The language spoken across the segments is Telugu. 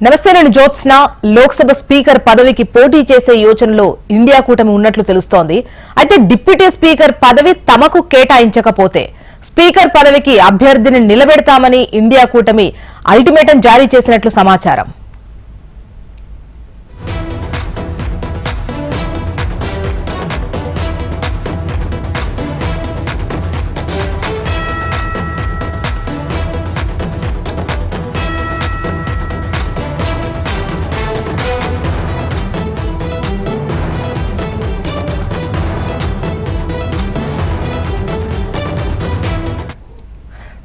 నమస్తే, నేను జ్యోత్స్న. లోక్సభ స్పీకర్ పదవికి పోటీ చేసే యోచనలో ఇండియా కూటమి ఉన్నట్లు తెలుస్తోంది. అయితే డిప్యూటీ స్పీకర్ పదవి తమకు కేటాయించకపోతే స్పీకర్ పదవికి అభ్యర్థిని నిలబెడతామని ఇండియా కూటమి అల్టిమేటం జారీ చేసినట్లు సమాచారం.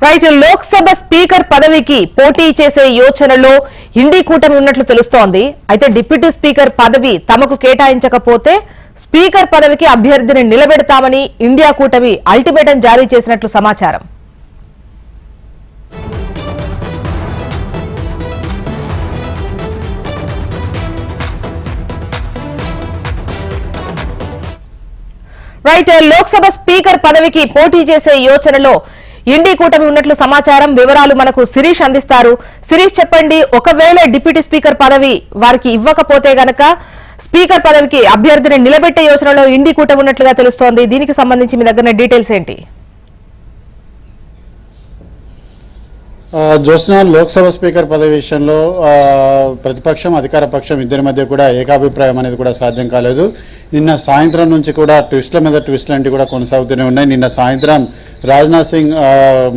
రైట్, లోక్సభ స్పీకర్ పదవికి పోటీ చేసే యోచనలో ఇండి కూటమి ఉన్నట్లు తెలుస్తోంది. అయితే డిప్యూటీ స్పీకర్ పదవి తమకు కేటాయించకపోతే స్పీకర్ పదవికి అభ్యర్థిని నిలబెడతామని ఇండియా కూటమి అల్టిమేటం జారీ చేసినట్లు సమాచారం. రైట్, లోక్సభ స్పీకర్ పదవికి పోటీ చేసే యోచనలో ఇండి కూటమి ఉన్నట్లు సమాచారం. వివరాలు మనకు శిరీష్ అందిస్తారు. శిరీష్, చెప్పండి, ఒకవేళ డిప్యూటీ స్పీకర్ పదవి వారికి ఇవ్వకపోతే గనక స్పీకర్ పదవికి అభ్యర్థిని నిలబెట్టే యోచనలో ఇండి కూటమి ఉన్నట్లుగా తెలుస్తోంది. దీనికి సంబంధించి మీ దగ్గర డీటెయిల్స్ ఏంటి? జ్యోత్స్న, లోక్సభ స్పీకర్ పదవి విషయంలో ప్రతిపక్షం అధికార పక్షం ఇద్దరి మధ్య కూడా ఏకాభిప్రాయం అనేది కూడా సాధ్యం కాలేదు. నిన్న సాయంత్రం నుంచి కూడా ట్విస్ట్ల మీద ట్విస్ట్లు అంటే కూడా కొనసాగుతూనే ఉన్నాయి. నిన్న సాయంత్రం రాజ్నాథ్ సింగ్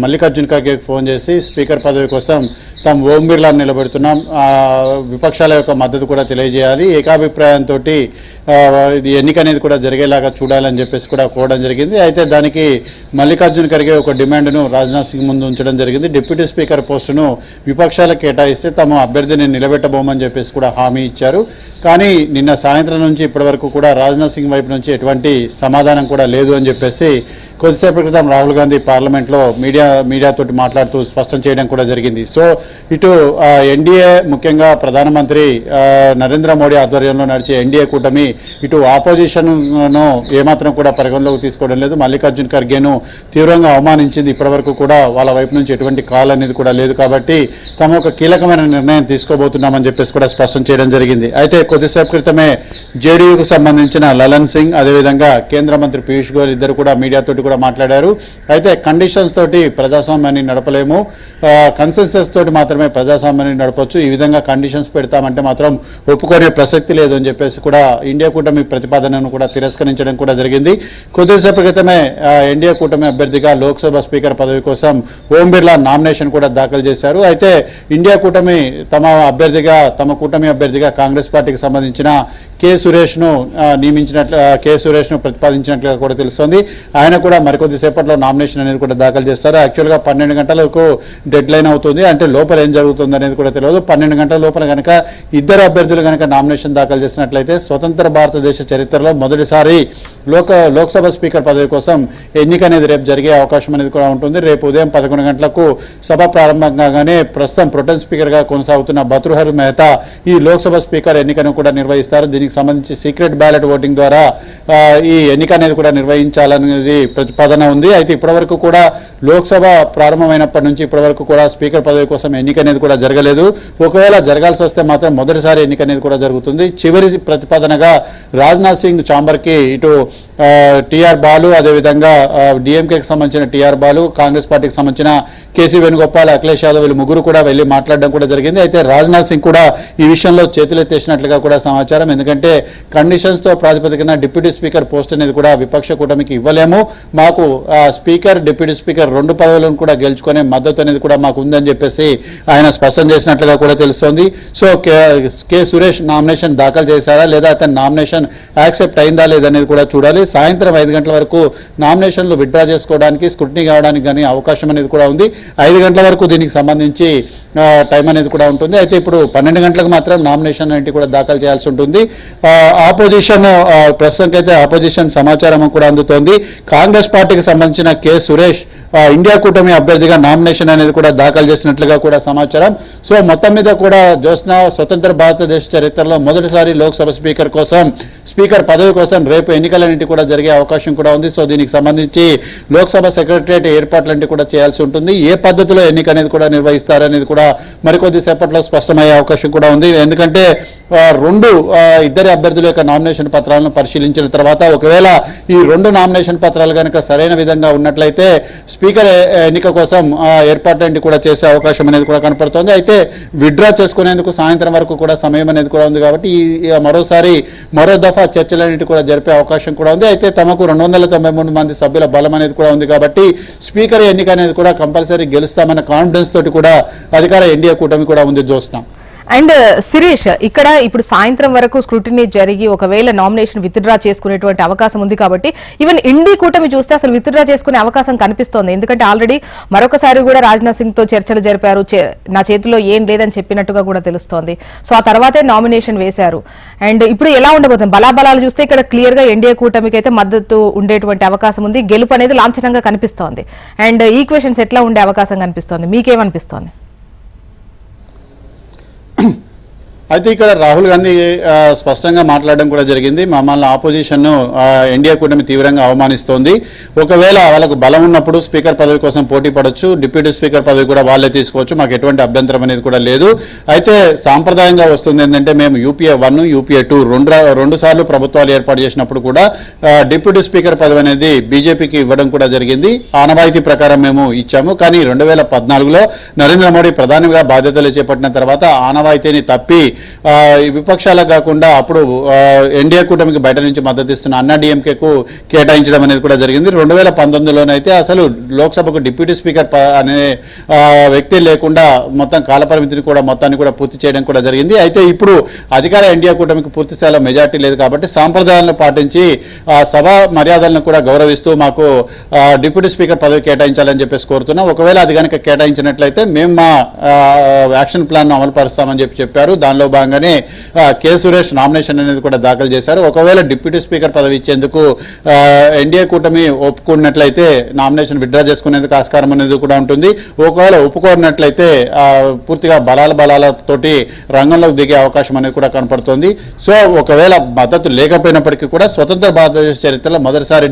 మల్లికార్జున్ ఖర్గేకి ఫోన్ చేసి స్పీకర్ పదవి కోసం తాము ఓం బిర్లాను నిలబెడుతున్నాం, విపక్షాల యొక్క మద్దతు కూడా తెలియజేయాలి, ఏకాభిప్రాయంతో ఎన్నిక అనేది కూడా జరిగేలాగా చూడాలని చెప్పేసి కూడా కోరడం జరిగింది. అయితే దానికి మల్లికార్జున్ ఖర్గే ఒక డిమాండ్ను రాజ్నాథ్ సింగ్ ముందు ఉంచడం జరిగింది. డిప్యూటీ స్పీకర్ పోస్టును విపక్షాలకు కేటాయిస్తే తమ అభ్యర్థిని నిలబెట్టబోమని చెప్పేసి కూడా హామీ ఇచ్చారు. కానీ నిన్న సాయంత్రం నుంచి ఇప్పటి వరకు కూడా రాజ్నాథ్ సింగ్ వైపు నుంచి ఎటువంటి సమాధానం కూడా లేదు అని చెప్పేసి కొద్దిసేపటి క్రితం రాహుల్ గాంధీ పార్లమెంట్లో మీడియాతోటి మాట్లాడుతూ స్పష్టం చేయడం కూడా జరిగింది. సో ఇటు ఎన్డీఏ, ముఖ్యంగా ప్రధానమంత్రి నరేంద్ర మోడీ ఆధ్వర్యంలో నడిచే ఎన్డీఏ కూటమి ఇటు ఆపోజిషన్ను ఏమాత్రం కూడా పరిగణలోకి తీసుకోవడం లేదు. మల్లికార్జున్ ఖర్గేను తీవ్రంగా అవమానించింది. ఇప్పటివరకు కూడా వాళ్ళ వైపు నుంచి ఎటువంటి కాల్ అనేది కూడా లేదు. కాబట్టి తమ ఒక కీలకమైన నిర్ణయం తీసుకోబోతున్నామని చెప్పేసి కూడా స్పష్టం చేయడం జరిగింది. అయితే కొద్దిసేపు క్రితమే జేడీయూకు సంబంధించిన లలన్ సింగ్, అదేవిధంగా కేంద్ర మంత్రి పీయూష్ గోయల్ ఇద్దరు కూడా మీడియాతోటి కూడా మాట్లాడారు. అయితే కండిషన్స్ తోటి ప్రజాస్వామ్యాన్ని నడపలేము, కన్సెన్సస్ తోటి మాత్రమే ప్రజాస్వామ్యాన్ని నడపొచ్చు, ఈ విధంగా కండిషన్స్ పెడతామంటే మాత్రం ఒప్పుకునే ప్రసక్తి లేదు అని చెప్పేసి కూడా ఇండియా కూటమి ప్రతిపాదనను కూడా తిరస్కరించడం కూడా జరిగింది. కొద్దిసేపు క్రితమే ఇండియా కూటమి అభ్యర్థిగా లోక్సభ స్పీకర్ పదవి కోసం ఓం బిర్లా నామినేషన్ కూడా దాఖలు చేశారు. అయితే ఇండియా కూటమి తమ కూటమి అభ్యర్థిగా కాంగ్రెస్ పార్టీకి సంబంధించిన కె సురేష్ను ప్రతిపాదించినట్లుగా కూడా తెలుస్తోంది. ఆయన కూడా మరికొద్ది సేపట్లో నామినేషన్ అనేది కూడా దాఖలు చేస్తారు. యాక్చువల్గా 12 గంటలకు డెడ్ లైన్ అవుతుంది, అంటే లోపల ఏం జరుగుతుంది అనేది కూడా తెలియదు. 12 గంటల లోపల కనుక ఇద్దరు అభ్యర్థులు కనుక నామినేషన్ దాఖలు చేసినట్లయితే స్వతంత్ర భారతదేశ చరిత్రలో మొదటిసారి లోక్సభ స్పీకర్ పదవి కోసం ఎన్నిక అనేది రేపు జరిగే అవకాశం అనేది కూడా ఉంటుంది. రేపు ఉదయం 11 గంటలకు సభ ప్రారంభం కాగానే ప్రస్తుతం ప్రొటెం స్పీకర్గా కొనసాగుతున్న భతృహర్ మెహతా ఈ లోక్సభ స్పీకర్ ఎన్నికను కూడా నిర్వహిస్తారు. దీనికి సంబంధించి సీక్రెట్ బ్యాలెట్ ఓటింగ్ ద్వారా ఈ ఎన్నిక అనేది కూడా నిర్వహించాలనేది ప్రతిపాదన ఉంది. అయితే ఇప్పటివరకు కూడా లోక్సభ ప్రారంభమైనప్పటి నుంచి ఇప్పటివరకు కూడా స్పీకర్ పదవి కోసం ఎన్నిక అనేది కూడా జరగలేదు. ఒకవేళ జరగాల్సి వస్తే మాత్రం మొదటిసారి ఎన్నిక అనేది కూడా జరుగుతుంది. చివరి ప్రతిపాదనగా రాజ్నాథ్ సింగ్ ఛాంబర్కి ఇటు టీఆర్ బాలు, అదేవిధంగా డిఎంకేకి సంబంధించిన టీఆర్ బాలు, కాంగ్రెస్ పార్టీకి సంబంధించిన కేసీ వేణుగోపాల్, అఖిలేష్ యాదవ్ వీళ్ళు ముగ్గురు కూడా వెళ్లి మాట్లాడడం కూడా జరిగింది. అయితే రాజ్నాథ్ సింగ్ కూడా ఈ విషయంలో చేతులెత్తేసినట్లుగా కూడా సమాచారం. ఎందుకంటే కండిషన్స్ తో ప్రాతిపదికన డిప్యూటీ స్పీకర్ పోస్ట్ అనేది కూడా విపక్ష కూటమికి ఇవ్వలేము, మాకు స్పీకర్, డిప్యూటీ స్పీకర్ 2 పదవులను కూడా గెలుచుకునే మద్దతు అనేది కూడా మాకు ఉందని చెప్పేసి ఆయన స్పష్టం చేసినట్లుగా కూడా తెలుస్తోంది. సో కె సురేష్ నామినేషన్ దాఖలు చేశారా లేదా, అతని నామినేషన్ యాక్సెప్ట్ అయిందా లేదనేది కూడా చూడాలి. సాయంత్రం 5 గంటల వరకు నామినేషన్లు విత్డ్రా చేసుకోవడానికి, స్క్రూటినీ కావడానికి కానీ అవకాశం అనేది కూడా ఉంది. 5 గంటల వరకు దీనికి సంబంధించి టైం అనేది కూడా ఉంటుంది. అయితే ఇప్పుడు 12 గంటలకు మాత్రం నామినేషన్ అనేది కూడా దాఖలు చేయాల్సి ఉంటుంది. ఆపోజిషన్ ప్రస్తుతానికైతే ఆపోజిషన్ సమాచారం కూడా అందుతోంది. కాంగ్రెస్ కాంగ్రెస్ పార్టీకి సంబంధించిన కె సురేష్ ఇండియా కూటమి అభ్యర్థిగా నామినేషన్ అనేది కూడా దాఖలు చేసినట్లుగా కూడా సమాచారం. సో మొత్తం మీద కూడా జ్యోత్స్న స్వతంత్ర భారతదేశ చరిత్రలో మొదటిసారి లోక్సభ స్పీకర్ పదవి కోసం రేపు ఎన్నికలన్నింటి కూడా జరిగే అవకాశం కూడా ఉంది. సో దీనికి సంబంధించి లోక్సభ సెక్రటరియట్ ఏర్పాట్లన్నింటి కూడా చేయాల్సి ఉంటుంది. ఏ పద్ధతిలో ఎన్నిక అనేది కూడా నిర్వహిస్తారనేది కూడా మరికొద్ది సేపట్లో స్పష్టమయ్యే అవకాశం కూడా ఉంది. ఎందుకంటే ఇద్దరి అభ్యర్థుల యొక్క నామినేషన్ పత్రాలను పరిశీలించిన తర్వాత ఒకవేళ ఈ 2 నామినేషన్ పత్రాలు కనుక సరైన విధంగా ఉన్నట్లయితే స్పీకర్ ఎన్నిక కోసం ఏర్పాట్లన్నీ కూడా చేసే అవకాశం అనేది కూడా కనపడుతోంది. అయితే విత్డ్రా చేసుకునేందుకు సాయంత్రం వరకు కూడా సమయం అనేది కూడా ఉంది కాబట్టి మరో దఫా చర్చలన్నిటి కూడా జరిపే అవకాశం కూడా ఉంది. అయితే తమకు 293 మంది సభ్యుల బలం అనేది కూడా ఉంది కాబట్టి స్పీకర్ ఎన్నిక అనేది కూడా కంపల్సరీ గెలుస్తామన్న కాన్ఫిడెన్స్ తోటి కూడా అధికార ఎన్డీఏ కూటమి కూడా ఉంది జ్యోత్స్న. అండ్ శిరీష్, ఇక్కడ ఇప్పుడు సాయంత్రం వరకు స్క్రూటినీ జరిగి ఒకవేళ నామినేషన్ విత్డ్రా చేసుకునేటువంటి అవకాశం ఉంది కాబట్టి ఈవెన్ ఇండి కూటమి చూస్తే అసలు విత్డ్రా చేసుకునే అవకాశం కనిపిస్తోంది. ఎందుకంటే ఆల్రెడీ మరొకసారి కూడా రాజ్నాథ్ సింగ్ తో చర్చలు జరిపారు. నా చేతిలో ఏం లేదని చెప్పినట్టుగా కూడా తెలుస్తోంది. సో ఆ తర్వాతే నామినేషన్ వేశారు. అండ్ ఇప్పుడు ఎలా ఉండబోతుంది? బలాబలాలు చూస్తే ఇక్కడ క్లియర్ గా ఎన్డీఏ కూటమికి అయితే మద్దతు ఉండేటువంటి అవకాశం ఉంది. గెలుపు అనేది లాంఛనంగా కనిపిస్తోంది. అండ్ ఈక్వేషన్స్ ఎట్లా ఉండే అవకాశం కనిపిస్తోంది? మీకేమనిపిస్తోంది? అయితే ఇక్కడ రాహుల్ గాంధీ స్పష్టంగా మాట్లాడడం కూడా జరిగింది. మమ్మల్ని ఆపోజిషన్ ఎన్డీఏ కూటమి తీవ్రంగా అవమానిస్తోంది. ఒకవేళ వాళ్ళకు బలం ఉన్నప్పుడు స్పీకర్ పదవి కోసం పోటీ పడవచ్చు, డిప్యూటీ స్పీకర్ పదవి కూడా వాళ్ళే తీసుకోవచ్చు, మాకు ఎటువంటి అభ్యంతరం అనేది కూడా లేదు. అయితే సాంప్రదాయంగా వస్తుంది ఏంటంటే మేము యూపీఏ 1, యూపీఏ 2 రెండు సార్లు ప్రభుత్వాలు ఏర్పాటు చేసినప్పుడు కూడా డిప్యూటీ స్పీకర్ పదవి అనేది బీజేపీకి ఇవ్వడం కూడా జరిగింది. ఆనవాయితీ ప్రకారం మేము ఇచ్చాము. కానీ 2014లో నరేంద్ర మోడీ ప్రధానిగా బాధ్యతలు చేపట్టిన తర్వాత ఆనవాయితీని తప్పి విపక్షాలకు కాకుండా అప్పుడు ఎన్డీఏ కూటమికి బయట నుంచి మద్దతు ఇస్తున్న అన్నా డీఎంకేకు కేటాయించడం అనేది కూడా జరిగింది. 2019లోనైతే అసలు లోక్సభకు డిప్యూటీ స్పీకర్ అనే వ్యక్తి లేకుండా మొత్తం కాలపరిమితిని కూడా మొత్తాన్ని కూడా పూర్తి చేయడం కూడా జరిగింది. అయితే ఇప్పుడు అధికార ఎన్డీఏ కూటమికి పూర్తి స్థాయిలో మెజార్టీ లేదు కాబట్టి సాంప్రదాయాలను పాటించి సభ మర్యాదలను కూడా గౌరవిస్తూ మాకు డిప్యూటీ స్పీకర్ పదవి కేటాయించాలని చెప్పేసి కోరుతున్నాం. ఒకవేళ అది కనుక కేటాయించినట్లయితే మేము మా యాక్షన్ ప్లాన్ అమలు పరుస్తామని చెప్పారు. దానిలో భాగంగానే కె సురేష్ నామినేషన్ అనేది కూడా దాఖలు చేశారు. ఒకవేళ డిప్యూటీ స్పీకర్ పదవి ఇచ్చేందుకు ఎన్డీఏ కూటమి ఒప్పుకున్నట్లయితే నామినేషన్ విత్డ్రా చేసుకునేందుకు ఆస్కారం అనేది కూడా ఉంటుంది. ఒకవేళ ఒప్పుకోనట్లయితే పూర్తిగా బలాలతోటి రంగంలోకి దిగే అవకాశం అనేది కూడా కనపడుతోంది. సో ఒకవేళ మద్దతు లేకపోయినప్పటికీ కూడా స్వతంత్ర భారతదేశ చరిత్రలో మొదటిసారి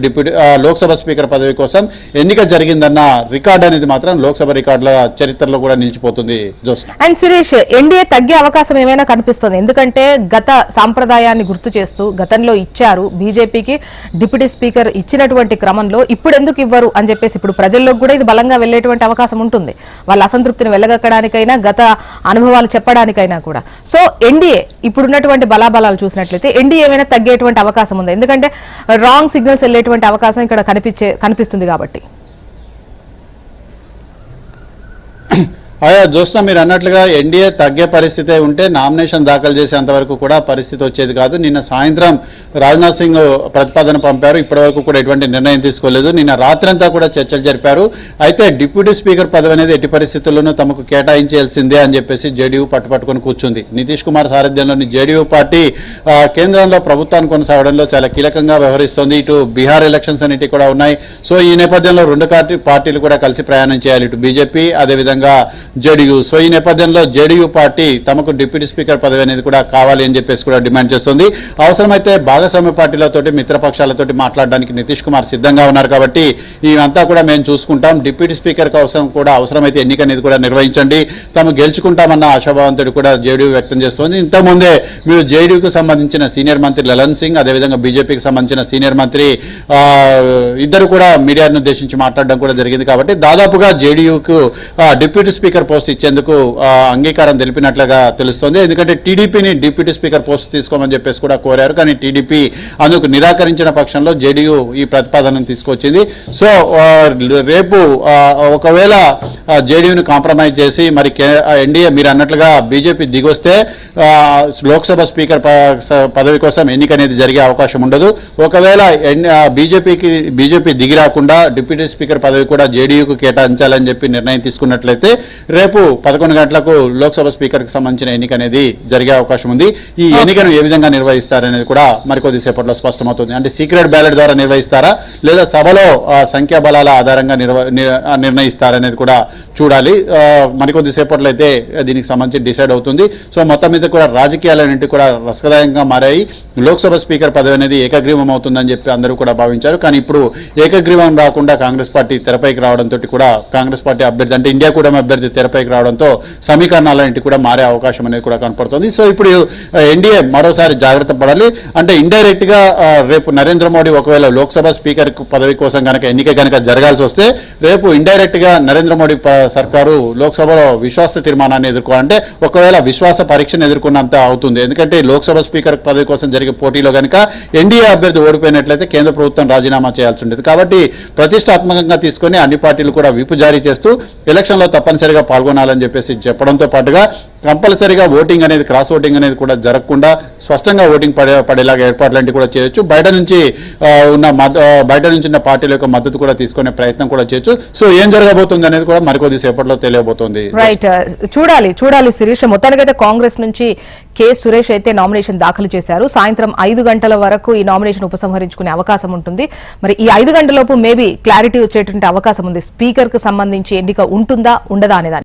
లోక్సభ స్పీకర్ పదవి కోసం ఎన్నిక జరిగిందన్న రికార్డు అనేది మాత్రం లోక్సభ రికార్డుల చరిత్రలో కూడా నిలిచిపోతుంది. జోస్నా అండ్ సురేష్, ఎన్డీఏ తగ్గే అవకాశం ఏమైనా కనిపిస్తుంది? ఎందుకంటే గత సాంప్రదాయాన్ని గుర్తు చేస్తూ గతంలో ఇచ్చారు బీజేపీకి డిప్యూటీ స్పీకర్ ఇచ్చినటువంటి క్రమంలో ఇప్పుడు ఎందుకు ఇవ్వరు అని చెప్పేసి ఇప్పుడు ప్రజల్లోకి కూడా ఇది బలంగా వెళ్లేటువంటి అవకాశం ఉంటుంది. వాళ్ళ అసంతృప్తిని వెళ్ళగక్కడానికైనా గత అనుభవాలు చెప్పడానికైనా కూడా. సో ఎన్డీఏ ఇప్పుడున్నటువంటి బలాబలాలు చూసినట్లయితే ఎన్డీఏ ఏమైనా తగ్గేటువంటి అవకాశం ఉంది. ఎందుకంటే రాంగ్ సిగ్నల్స్ వెళ్లేటువంటి అవకాశం ఇక్కడ కనిపిస్తుంది కాబట్టి. జోస్నా, మీరు అన్నట్లుగా ఎన్డీఏ తగ్గే పరిస్థితి ఉంటే నామినేషన్ దాఖలు చేసేంత వరకు కూడా పరిస్థితి వచ్చేది కాదు. నిన్న సాయంత్రం రాజ్నాథ్ సింగ్ ప్రతిపాదన పంపారు. ఇప్పటివరకు కూడా ఎటువంటి నిర్ణయం తీసుకోలేదు. నిన్న రాత్రంతా కూడా చర్చలు జరిపారు. అయితే డిప్యూటీ స్పీకర్ పదవి అనేది ఎట్టి పరిస్థితుల్లోనూ తమకు కేటాయించాల్సిందే అని చెప్పేసి జేడీయూ పట్టుపట్టుకుని కూర్చుంది. నితీష్ కుమార్ సారథ్యంలోని జేడీయూ పార్టీ కేంద్రంలో ప్రభుత్వాన్ని కొనసాగడంలో చాలా కీలకంగా వ్యవహరిస్తోంది. ఇటు బీహార్ ఎలక్షన్స్ అన్నిటి కూడా ఉన్నాయి. సో ఈ నేపథ్యంలో 2 పార్టీలు కూడా కలిసి ప్రయాణం చేయాలి, ఇటు బీజేపీ అదేవిధంగా జేడీయూ. సో ఈ నేపథ్యంలో జేడీయూ పార్టీ తమకు డిప్యూటీ స్పీకర్ పదవి అనేది కూడా కావాలి అని చెప్పేసి కూడా డిమాండ్ చేస్తుంది. అవసరమైతే భాగస్వామ్య పార్టీలతోటి మిత్రపక్షాలతోటి మాట్లాడడానికి నితీష్ కుమార్ సిద్ధంగా ఉన్నారు కాబట్టి ఇవంతా కూడా మేము చూసుకుంటాం. డిప్యూటీ స్పీకర్ కోసం కూడా అవసరమైతే ఎన్నిక అనేది కూడా నిర్వహించండి, తాము గెలుచుకుంటామన్న ఆశాభావంతో కూడా జేడీయూ వ్యక్తం చేస్తోంది. ఇంతకుముందే మీరు జేడీయూకు సంబంధించిన సీనియర్ మంత్రి లలన్ సింగ్ అదేవిధంగా బీజేపీకి సంబంధించిన సీనియర్ మంత్రి ఇద్దరు కూడా మీడియాను ఉద్దేశించి మాట్లాడడం కూడా జరిగింది. కాబట్టి దాదాపుగా జేడీయూకు డిప్యూటీ స్పీకర్ పోస్ట్ ఇచ్చేందుకు అంగీకారం తెలిపినట్లుగా తెలుస్తోంది. ఎందుకంటే టీడీపీని డిప్యూటీ స్పీకర్ పోస్ట్ తీసుకోమని చెప్పేసి కూడా కోరారు. కానీ టీడీపీ అందుకు నిరాకరించిన పక్షంలో జేడీయూ ఈ ప్రతిపాదనను తీసుకొచ్చింది. సో రేపు ఒకవేళ జేడీయూని కాంప్రమైజ్ చేసి మరి ఎన్డీఏ మీరు అన్నట్లుగా బీజేపీ దిగొస్తే లోక్సభ స్పీకర్ పదవి కోసం ఎన్నిక అనేది జరిగే అవకాశం ఉండదు. ఒకవేళ బీజేపీ దిగి రాకుండా డిప్యూటీ స్పీకర్ పదవి కూడా జేడీయూకు కేటాయించాలని చెప్పి నిర్ణయం తీసుకున్నట్లయితే రేపు 11 గంటలకు లోక్సభ స్పీకర్ కి సంబంధించిన ఎన్నిక అనేది జరిగే అవకాశం ఉంది. ఈ ఎన్నికను ఏ విధంగా నిర్వహిస్తారనేది కూడా మరికొద్ది సేపట్లో స్పష్టమవుతుంది. అంటే సీక్రెట్ బ్యాలెట్ ద్వారా నిర్వహిస్తారా లేదా సభలో సంఖ్యాబలాల ఆధారంగా నిర్ణయిస్తారనేది కూడా చూడాలి. మరికొద్ది సేపట్లో అయితే దీనికి సంబంధించి డిసైడ్ అవుతుంది. సో మొత్తం మీద కూడా రాజకీయాలన్నింటి కూడా రసకదాయంగా మారాయి. లోక్సభ స్పీకర్ పదవి అనేది ఏకగ్రీవం అవుతుందని చెప్పి అందరూ కూడా భావించారు. కానీ ఇప్పుడు ఏకగ్రీవం రాకుండా కాంగ్రెస్ పార్టీ తెరపైకి రావడంతో కూడా కాంగ్రెస్ పార్టీ అభ్యర్థి అంటే ఇండియా కూటమి అభ్యర్థి తెరపైకి రావడంతో సమీకరణాలన్నింటి కూడా మారే అవకాశం అనేది కూడా కనపడుతుంది. సో ఇప్పుడు ఎన్డీఏ మరోసారి జాగ్రత్త పడాలి. అంటే ఇండైరెక్ట్ గా రేపు నరేంద్ర మోడీ ఒకవేళ లోక్సభ స్పీకర్ పదవి కోసం కనుక ఎన్నిక కనుక జరగాల్సి వస్తే రేపు ఇండైరెక్ట్ గా నరేంద్ర మోడీ సర్కారు లోక్సభలో విశ్వాస తీర్మానాన్ని ఎదుర్కోవాలంటే ఒకవేళ విశ్వాస పరీక్షను ఎదుర్కొన్నంత అవుతుంది. ఎందుకంటే లోక్సభ స్పీకర్ పదవి కోసం జరిగే పోటీలో కనుక ఎన్డీఏ అభ్యర్థి ఓడిపోయినట్లయితే కేంద్ర ప్రభుత్వం రాజీనామా చేయాల్సి ఉంటుంది. కాబట్టి ప్రతిష్టాత్మకంగా తీసుకుని అన్ని పార్టీలు కూడా విప్ జారీ చేస్తూ ఎలక్షన్లో తప్పనిసరిగా పాల్గొనాలని చెప్పేసి చెప్పడంతో పాటుగా కంపల్సరీగా ఓటింగ్ అనేది క్రాస్ ఓటింగ్ అనేది కూడా జరగకుండా స్పష్టంగా ఓటింగ్ పడేలాగా ఏర్పాట్లంటివి కూడా చేయొచ్చు. బయట నుంచి ఉన్న పార్టీల యొక్క మద్దతు కూడా తీసుకునే ప్రయత్నం కూడా చేయొచ్చు. సో ఏం జరగబోతుంది అనేది కూడా మరికొద్ది సేపట్లో తెలియబోతుంది. రైట్, చూడాలి శిరీష్. మొత్తానికైతే కాంగ్రెస్ నుంచి కె సురేష్ అయితే నామినేషన్ దాఖలు చేశారు. సాయంత్రం 5 గంటల వరకు ఈ నామినేషన్ ఉపసంహరించుకునే అవకాశం ఉంటుంది. మరి ఈ 5 గంటలలోపు మేబీ క్లారిటీ వచ్చేటువంటి అవకాశం ఉంది. స్పీకర్ కు సంబంధించి ఎన్నిక ఉంటుందా ఉండదా అనేదాన్ని